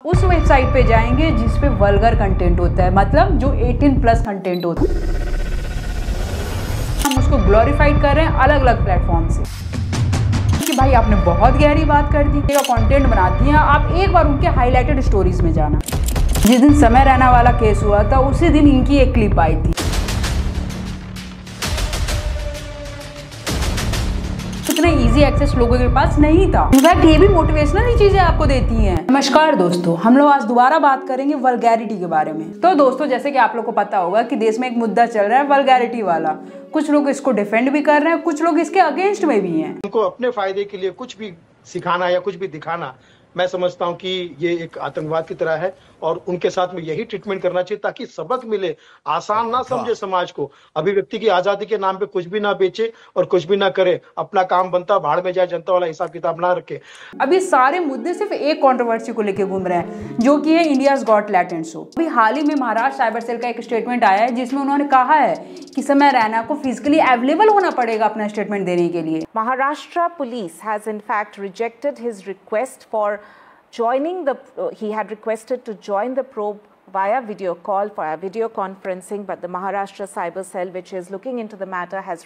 उस वेबसाइट पे जाएंगे जिस पे वल्गर कंटेंट होता है, मतलब जो 18+ कंटेंट होता है। हम उसको ग्लोरीफाइड कर रहे हैं अलग अलग प्लेटफॉर्म से कि भाई आपने बहुत गहरी बात कर दी, कंटेंट बनाती हैं आप, एक बार उनके हाईलाइटेड स्टोरीज में जाना। जिस दिन समय रैना वाला केस हुआ था उसी दिन इनकी एक क्लिप आई थी। इतना इजी एक्सेस लोगों के पास नहीं था। इनफैक्ट ये भी मोटिवेशनल ही चीजें आपको देती हैं। नमस्कार दोस्तों, हम लोग आज दोबारा बात करेंगे वल्गैरिटी के बारे में। तो दोस्तों, जैसे कि आप लोग को पता होगा कि देश में एक मुद्दा चल रहा है वल्गैरिटी वाला। कुछ लोग इसको डिफेंड भी कर रहे हैं, कुछ लोग इसके अगेंस्ट में भी हैं। उनको अपने फायदे के लिए कुछ भी सिखाना या कुछ भी दिखाना, मैं समझता हूं कि ये एक आतंकवाद की तरह है और उनके साथ में यही ट्रीटमेंट करना चाहिए ताकि सबक मिले। आसान ना समझे समाज को, अभिव्यक्ति की आजादी के नाम पे कुछ भी ना बेचे और कुछ भी ना करे, अपना काम बनता भाड़ में जाए, जनता वाला हिसाब किताब ना रखे। अभी सारे मुद्दे सिर्फ एक कंट्रोवर्सी को लेकर घूम रहे हैं, जो कि है इंडियाज गॉट टैलेंट शो। अभी हाल ही में महाराष्ट्र साइबर सेल का एक स्टेटमेंट आया है जिसमें उन्होंने कहा है कि समय रैना को फिजिकली अवेलेबल होना पड़ेगा अपना स्टेटमेंट देने के लिए। Maharashtra police has in fact rejected his request for joining the he had requested to join the probe via video call for a video conferencing, but the Maharashtra cyber cell, which is looking into the matter, has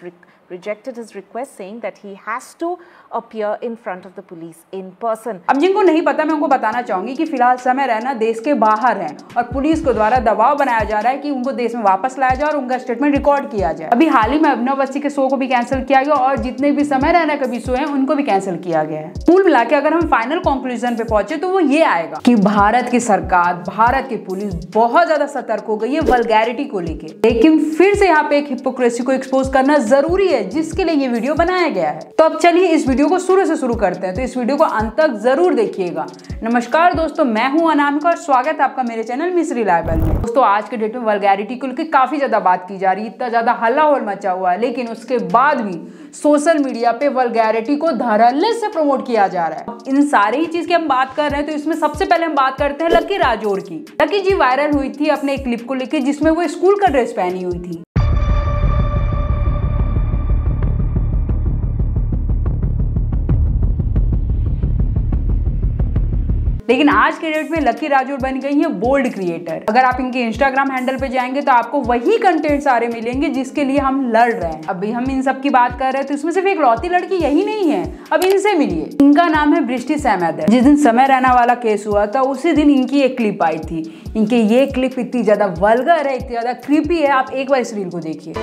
rejected his request, saying that he has to appear in front of the police in person. अब जिनको नहीं पता, मैं उनको बताना चाहूंगी कि फिलहाल समय रैना देश के बाहर हैं और पुलिस को द्वारा दबाव बनाया जा रहा है कि उनको देश में वापस लाया जाए और उनका स्टेटमेंट रिकॉर्ड किया जाए। अभी हाल ही में अभिनव बच्ची के शो को भी कैंसिल किया गया और जितने भी समय रैना के भी शो हैं उनको भी कैंसिल किया गया है। कुल मिला के अगर हम फाइनल कंक्लूजन पे पहुंचे तो वो ये आएगा कि भारत की सरकार, भारत की पुलिस बहुत ज्यादा सतर्क हो गई है वल्गैरिटी को लेके। लेकिन फिर से यहाँ पे एक हिपोक्रेसी को एक्सपोज करना जरूरी है, जिसके लिए ये वीडियो बनाया गया है। तो अब चलिए इस वीडियो को शुरू से शुरू करते हैं, तो इस वीडियो को अंत तक जरूर देखिएगा। नमस्कार दोस्तों, मैं हूं अनामिका और स्वागत है आपका मेरे चैनल मिस रिलायबल में। दोस्तों, आज के डेट में वल्गैरिटी को लेकर काफी ज्यादा बात की जा रही है, इतना ज्यादा हल्ला होल मचा हुआ है, लेकिन उसके बाद भी सोशल मीडिया पे वल्गैरिटी को धड़ल्ले से प्रमोट किया जा रहा है। इन सारी ही चीज की हम बात कर रहे हैं, तो इसमें सबसे पहले हम बात करते हैं लकी राजौड़ की। लकी जी वायरल हुई थी अपने एक क्लिप को लेकर जिसमें वो स्कूल का ड्रेस पहनी हुई थी। लेकिन आज के डेट में लकी राजौड़ बन गई है बोल्ड क्रिएटर। अगर आप इनके इंस्टाग्राम हैंडल पे जाएंगे तो आपको वही कंटेंट सारे मिलेंगे जिसके लिए हम लड़ रहे हैं। अभी हम इन सब की बात कर रहे हैं तो इसमें सिर्फ एक लौती लड़की यही नहीं है, अब इनसे मिलिए। इनका नाम है बृष्टि सहमद। जिस दिन समय रैना वाला केस हुआ था उसी दिन इनकी एक क्लिप आई थी। इनकी ये क्लिप इतनी ज्यादा वल्गर है, इतनी ज्यादा क्रीपी है, आप एक बार इस रील को देखिए।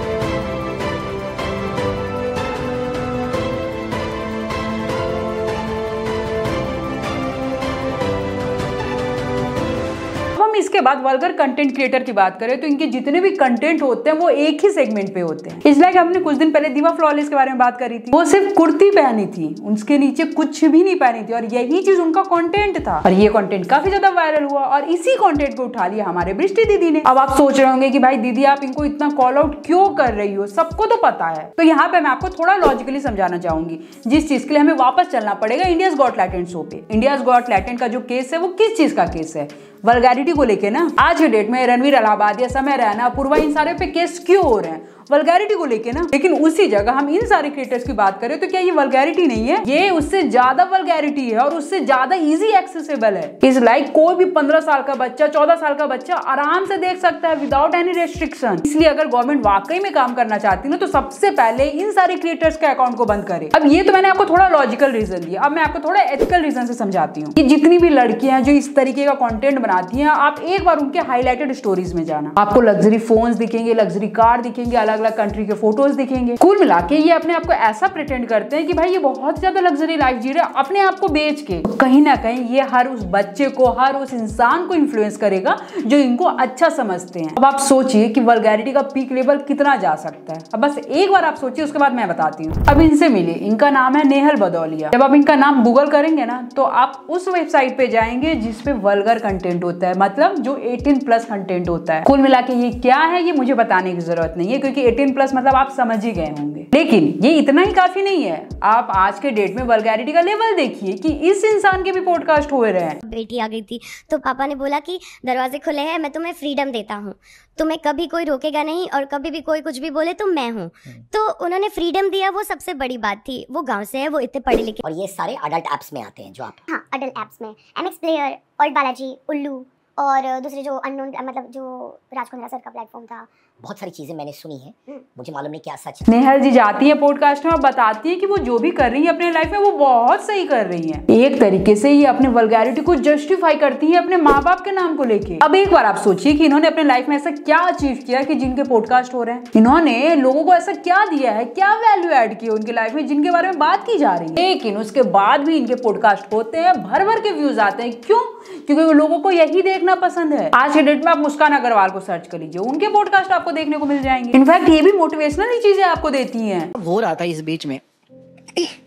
इसके बाद वल्गर कंटेंट क्रिएटर की बात करें तो इनके जितने भी कंटेंट होते हैं वो एक ही सेगमेंट पे होते हैं। इसलिए हमने कुछ दिन पहले दीवा फ्लॉलेस के बारे में बात करी थी, वो सिर्फ कुर्ती पहनी थी, उसके नीचे कुछ भी नहीं पहनी थी और यही चीज उनका कंटेंट था। और ये कंटेंट काफी ज्यादा वायरल हुआ और इसी कंटेंट को उठा लिया हमारे बृष्टि दीदी ने। अब आप सोच रहे होंगे कि भाई दीदी आप इनको इतना कॉल आउट क्यों कर रही हो, सबको तो पता है। तो यहाँ पे मैं आपको थोड़ा लॉजिकली समझाना चाहूंगी, जिस चीज के लिए हमें वापस चलना पड़ेगा इंडियाज गॉट टैलेंट शो पे। इंडियाज गॉट टैलेंट का जो केस है वो किस चीज का केस है? वल्गैरिटी को लेके ना। आज के डेट में रणवीर इलाहाबाद या समय रैना, अपूर्वा, इन सारे पे केस क्यों हो रहे हैं? वल्गैरिटी को लेके ना। लेकिन उसी जगह हम इन सारे क्रिएटर्स की बात करें तो क्या ये वल्गैरिटी नहीं है? ये उससे ज्यादा वल्गैरिटी है और उससे ज्यादा इजी एक्सेसिबल है। इस लाइक कोई भी 15 साल का बच्चा, 14 साल का बच्चा आराम से देख सकता है विदाउट एनी रेस्ट्रिक्शन। इसलिए अगर गवर्नमेंट वाकई में काम करना चाहती है ना तो सबसे पहले इन सारे क्रिएटर्स के अकाउंट को बंद करे। अब ये तो मैंने आपको थोड़ा लॉजिकल रीजन दिया, अब मैं आपको थोड़ा एथिकल रीजन से समझाती हूँ कि जितनी भी लड़कियां जो इस तरीके का कंटेंट बनाती हैं, आप एक बार उनके हाईलाइटेड स्टोरीज में जाना। आपको लग्जरी फोन्स दिखेंगे, लग्जरी कार दिखेंगे, अलग अलग कंट्री के फोटोज दिखेंगे। कुल मिला के ये अपने आप को ऐसा प्रिटेंड करते हैं कि भाई ये बहुत ज्यादा लग्जरी लाइफ जी रहे हैं अपने आप को बेच के। कहीं ना कहीं ये हर उस बच्चे को, हर उस इंसान को इन्फ्लुएंस करेगा जो इनको अच्छा समझते हैं। अब आप सोचिए कि वल्गैरिटी का पीक लेवल कितना जा सकता है। अब बस एक बार आप सोचिए, उसके बाद मैं बताती हूँ। अब इनसे मिलिए, इनका नाम है नेहल बदौलिया। जब आप इनका नाम गूगल करेंगे ना तो आप उस वेबसाइट पे जाएंगे जिसपे वल्गर कंटेंट होता है, मतलब जो 18+ कंटेंट होता है। कुल मिला के ये क्या है ये मुझे बताने की जरूरत नहीं है, क्योंकि 18+ मतलब आप समझ ही गए होंगे। लेकिन ये इतना ही काफी नहीं है, आप आज के डेट में वल्गैरिटी का लेवल देखिए कि इस इंसान के भी पॉडकास्ट हो रहे हैं। बेटी आ गई थी तो पापा ने बोला कि दरवाजे खुले हैं, मैं तुम्हें फ्रीडम देता हूँ, तुम्हें कभी कोई रोकेगा नहीं और कभी भी कोई कुछ भी बोले तो मैं हूँ। तो उन्होंने फ्रीडम दिया, वो सबसे बड़ी बात थी। वो गांव से है, वो इतने पढ़े लिखे। और ये सारे अडल्ट एप्स में आते हैं जो आप। हाँ, अडल्ट एप्स में MX प्लेयर, और बालाजी, उल्लू और दूसरे जो अननोन, मतलब जो राजकुंद्रा सर का प्लेटफॉर्म था। बहुत सारी चीजें मैंने सुनी है, मुझे मालूम नहीं क्या सच है। नेहल जी जाती है पॉडकास्ट में और बताती है कि वो जो भी कर रही है अपने लाइफ में वो बहुत सही कर रही है। एक तरीके से ये अपने वल्गैरिटी को जस्टिफाई करती है अपने माँ बाप के नाम को लेके। अब एक बार आप सोचिए कि इन्होंने अपने लाइफ में ऐसा क्या अचीव किया कि जिनके पॉडकास्ट हो रहे हैं। इन्होंने लोगों को ऐसा क्या दिया है, क्या वैल्यू ऐड किया उनकी लाइफ में जिनके बारे में बात की जा रही है। लेकिन उसके बाद भी इनके पॉडकास्ट होते हैं, भर भर के व्यूज आते हैं। क्यों? क्योंकि लोगों को यही देखना पसंद है। आज के डेट में आप मुस्कान अग्रवाल को सर्च कर लीजिए, उनके पॉडकास्ट आपको देखने को मिल जाएंगे। इनफैक्ट ये भी मोटिवेशनल ही चीजें आपको देती हैं। हो रहा था इस बीच में,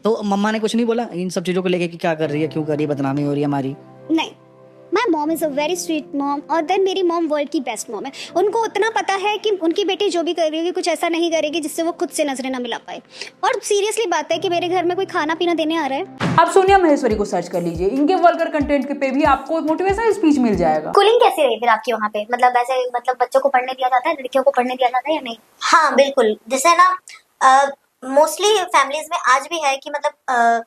तो मम्मा ने कुछ नहीं बोला इन सब चीजों को लेके कि क्या कर रही है, क्यों कर रही है, बदनामी हो रही है हमारी? नहीं, my mom is a very sweet mom. और देन मेरी मॉम वर्ल्ड की बेस्ट मॉम है। उनको उतना पता है कि उनकी बेटी जो भी करेगी कुछ ऐसा नहीं करेगी जिससे वो खुद से नजरें ना मिला पाए। और सीरियसली बात है कि मेरे घर में कोई खाना पीना देने आ रहा है। आप सोनिया महेश्वरी को सर्च कर लीजिए, इनके वल्गर कंटेंट के पे भी आपको मोटिवेशनल स्पीच मिल जाएगा। कूलिंग कैसी रही फिर आपकी वहाँ पे? मतलब ऐसे, मतलब बच्चों को पढ़ने दिया जाता है, लड़कियों को पढ़ने दिया जाता है या नहीं? हाँ बिल्कुल, जैसे ना मोस्टली फैमिलीज में आज भी है कि मतलब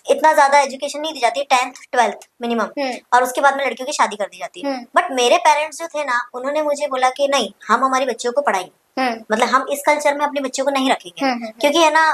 इतना ज्यादा एजुकेशन नहीं दी जाती है, 10th 12th मिनिमम, और उसके बाद में लड़कियों की शादी कर दी जाती है। बट मेरे पेरेंट्स जो थे ना, उन्होंने मुझे बोला कि नहीं, हम हमारी बच्चियों को पढ़ाएंगे, मतलब हम इस कल्चर में अपने बच्चों को नहीं रखेंगे, क्योंकि है ना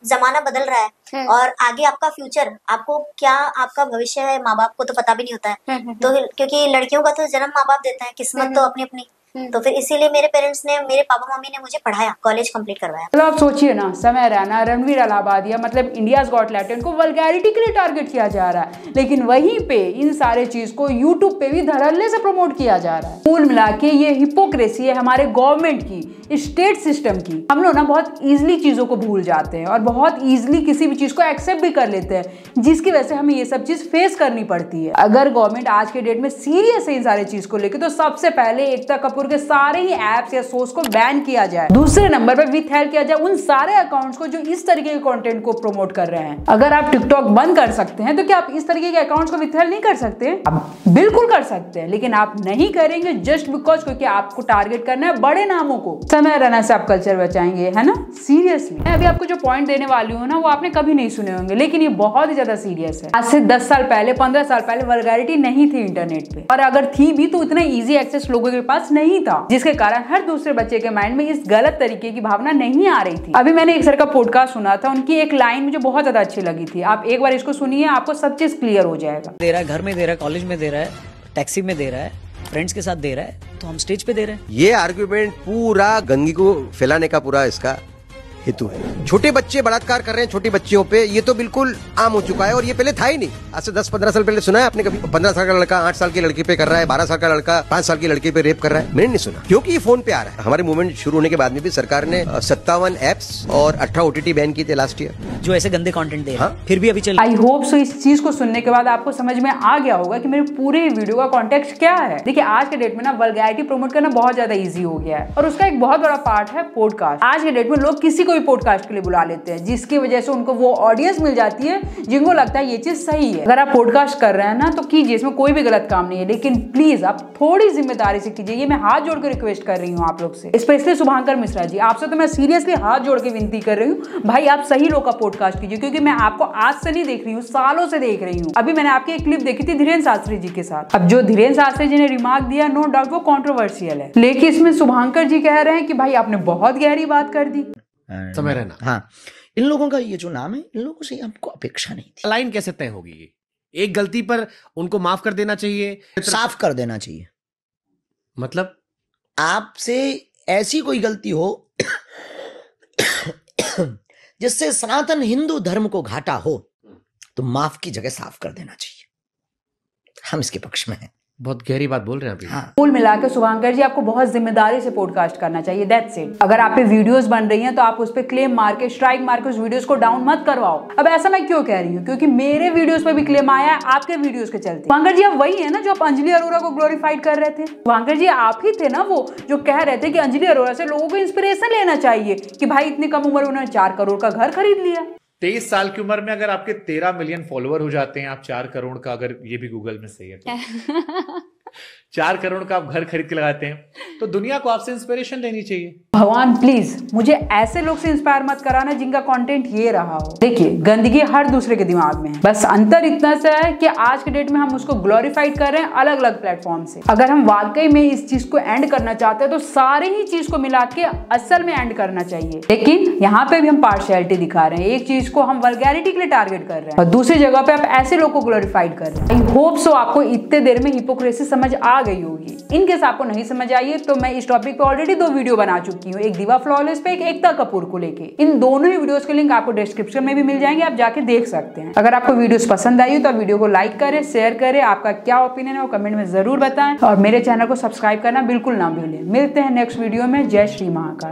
जमाना बदल रहा है और आगे आपका फ्यूचर, आपको क्या आपका भविष्य है माँ बाप को तो पता भी नहीं होता है। तो क्योंकि लड़कियों का तो जन्म माँ बाप देता है, किस्मत तो अपनी अपनी। तो फिर इसीलिए मेरे पेरेंट्स ने, मेरे पापा मम्मी ने मुझे पढ़ाया, कॉलेज कंप्लीट करवाया। मतलब आप सोचिए ना, समय रैना, रणवीर अलाहाबादिया, मतलब इंडियाज गॉट टैलेंट को वल्गैरिटी के लिए टारगेट किया जा रहा है, लेकिन वहीं पे इन सारे चीज को यूट्यूब पे भी धड़ल्ले से प्रमोट किया जा रहा है। कुल मिला के ये हिपोक्रेसी है हमारे गवर्नमेंट की, स्टेट सिस्टम की। हम लोग ना बहुत इजिली चीजों को भूल जाते हैं और बहुत इजिली किसी भी चीज को एक्सेप्ट भी कर लेते हैं, जिसकी वजह से हमें ये सब चीज फेस करनी पड़ती है। अगर गवर्नमेंट आज के डेट में सीरियस है इन सारे चीज को लेकर, तो सबसे पहले एकता कपूर के सारे ही एप्स या सोर्स को बैन किया जाए। दूसरे नंबर पर विथ हेल्प किया जाए उन सारे अकाउंट्स को जो इस तरीके के कंटेंट को प्रमोट कर रहे हैं। अगर आप टिकटॉक बंद कर सकते हैं तो क्या आप इस तरीके के अकाउंट्स को विथ हेल्प नहीं कर सकते? आप बिल्कुल कर सकते हैं, लेकिन आप नहीं करेंगे जस्ट बिकॉज क्योंकि आपको टारगेट करना है बड़े नामों को। समय रहना से आप कल्चर बचाएंगे, है ना? सीरियसली मैं अभी आपको जो पॉइंट देने वाली हूँ ना, वो आपने कभी नहीं सुने होंगे, लेकिन ये बहुत ही ज्यादा सीरियस है। आज से 10 साल पहले, 15 साल पहले वल्गैरिटी नहीं थी इंटरनेट पे, और अगर थी भी तो इतना इजी एक्सेस लोगों के पास नहीं था, जिसके कारण हर दूसरे बच्चे के माइंड में इस गलत तरीके की भावना नहीं आ रही थी। अभी मैंने एक सर का पॉडकास्ट सुना था, उनकी एक लाइन मुझे बहुत ज्यादा अच्छी लगी थी। आप एक बार इसको सुनिए, आपको सब चीज क्लियर हो जाएगा। दे रहा है, घर में दे रहा है, कॉलेज में दे रहा है, टैक्सी में दे रहा है, फ्रेंड्स के साथ दे रहा है, तो हम स्टेज पे दे रहे हैं। ये आर्ग्यूमेंट पूरा गंदगी को फैलाने का पूरा इसका हेतु है। छोटे बच्चे बलात्कार कर रहे हैं छोटी बच्चियों पे, ये तो बिल्कुल आम हो चुका है और ये पहले था ही नहीं। आज से 10-15 साल पहले सुना है आपने कभी? 15 साल का लड़का 8 साल की लड़की पे कर रहा है, 12 साल का लड़का 5 साल की लड़की पे रेप कर रहा है, मैंने नहीं सुना, क्योंकि ये फोन पे आ रहा है। हमारे मूवमेंट शुरू होने के बाद में भी सरकार ने 57 एप्स और 18 OTT बैन किए थे लास्ट ईयर, जो ऐसे गंदे कंटेंट दे रहे हैं, फिर भी अभी चल। आई होप सो इस चीज को सुनने के बाद आपको समझ में आ गया होगा कि मेरे पूरे वीडियो का कॉन्टेक्स्ट क्या है। देखिए, आज के डेट में ना वल्गैरिटी प्रमोट करना बहुत ज्यादा इजी हो गया है, और उसका एक बहुत बड़ा पार्ट है पॉडकास्ट। आज के डेट में लोग किसी को भी पॉडकास्ट के लिए लेते हैं, जिसकी वजह से उनको वो ऑडियंस मिल जाती है जिनको लगता है ये चीज सही है। अगर आप पॉडकास्ट कर रहे हैं ना, तो कीजिए, इसमें कोई भी गलत काम नहीं है, लेकिन प्लीज आप थोड़ी जिम्मेदारी से कीजिए। ये मैं हाथ जोड़कर रिक्वेस्ट कर रही हूँ आप लोग से, स्पेशली शुभांकर मिश्रा जी, आपसे तो मैं सीरियसली हाथ जोड़ के विनती कर रही हूँ, भाई आप सही लोग का पॉडकास्ट कीजिए, क्योंकि मैं आपको आज से नहीं देख रही हूँ, सालों से देख रही हूँ। अभी मैंने आपकी एक क्लिप देखी थी धीरेन्द्र शास्त्री जी के साथ। अब जो धीरेन्द्र शास्त्री जी ने रिमार्क दिया, नो डाउट वो कंट्रोवर्शियल है, लेकिन इसमें शुभांकर जी कह रहे हैं कि भाई आपने बहुत गहरी बात कर दी। समय रहना, हाँ, इन लोगों का ये जो नाम है, इन लोगों से हमको अपेक्षा नहीं थी। लाइन कैसे तय होगी? ये एक गलती पर उनको माफ कर देना चाहिए, साफ कर देना चाहिए। मतलब आपसे ऐसी कोई गलती हो जिससे सनातन हिंदू धर्म को घाटा हो, तो माफ की जगह साफ कर देना चाहिए। हम इसके पक्ष में हैं। बहुत गहरी बात बोल रहे हैं अभी। हाँ। कुल मिलाकर शुभांकर जी आपको बहुत जिम्मेदारी से पॉडकास्ट करना चाहिए, दैट्स इट। अगर आप पे वीडियोस बन रही हैं तो आप उस पे क्लेम मार के, स्ट्राइक मार के उस वीडियोस को डाउन मत करवाओ। अब ऐसा मैं क्यों कह रही हूँ, क्योंकि मेरे वीडियोस पे भी क्लेम आया है आपके वीडियोस के चलते। शुभांकर जी आप वही है ना जो आप अंजलि अरोरा को ग्लोरीफाइड कर रहे थे। शुभांकर जी आप ही थे ना वो जो कह रहे थे कि अंजलि अरोरा से लोगों को इंस्पिरेशन लेना चाहिए कि भाई इतनी कम उम्र में उन्होंने 4 करोड़ का घर खरीद लिया। 23 साल की उम्र में अगर आपके 13 मिलियन फॉलोअर हो जाते हैं, आप 4 करोड़ का, अगर ये भी गूगल में सही है तो 4 करोड़ का आप घर खरीद के लगाते हैं, तो दुनिया को आपसे इंस्पिरेशन लेनी चाहिए। भगवान प्लीज मुझे ऐसे लोग से इंस्पायर मत कराना जिनका कंटेंट ये रहा हो। देखिए गंदगी हर दूसरे के दिमाग में है, बस अंतर इतना सा है कि आज के डेट में हम उसको ग्लोरीफाइड कर रहे हैं अलग अलग प्लेटफॉर्म से। अगर हम वाकई में इस चीज को एंड करना चाहते हैं तो सारे ही चीज को मिला के असल में एंड करना चाहिए। लेकिन यहाँ पे भी हम पार्शियलिटी दिखा रहे हैं, एक चीज को हम वल्गैरिटी के लिए टारगेट कर रहे हैं और दूसरी जगह पे आप ऐसे लोग को ग्लोरीफाइड कर रहे हैं। आई होप सो आपको इतने देर में हिपोक्रेसी समझ आ गई होगी। इनकेस आपको नहीं समझ आई है तो मैं इस टॉपिक पे ऑलरेडी 2 वीडियो बना चुकी हूँ, एक दीवा फ्लॉलेस पे, एक एकता कपूर को लेके। इन दोनों ही वीडियोस के लिंक आपको डिस्क्रिप्शन में भी मिल जाएंगे, आप जाके देख सकते हैं। अगर आपको वीडियोस पसंद आई हो तो वीडियो को लाइक करें, शेयर करें, आपका क्या ओपिनियन है वो कमेंट में जरूर बताएं और मेरे चैनल को सब्सक्राइब करना बिल्कुल ना भूलें। मिलते हैं नेक्स्ट वीडियो में। जय श्री महाकाल।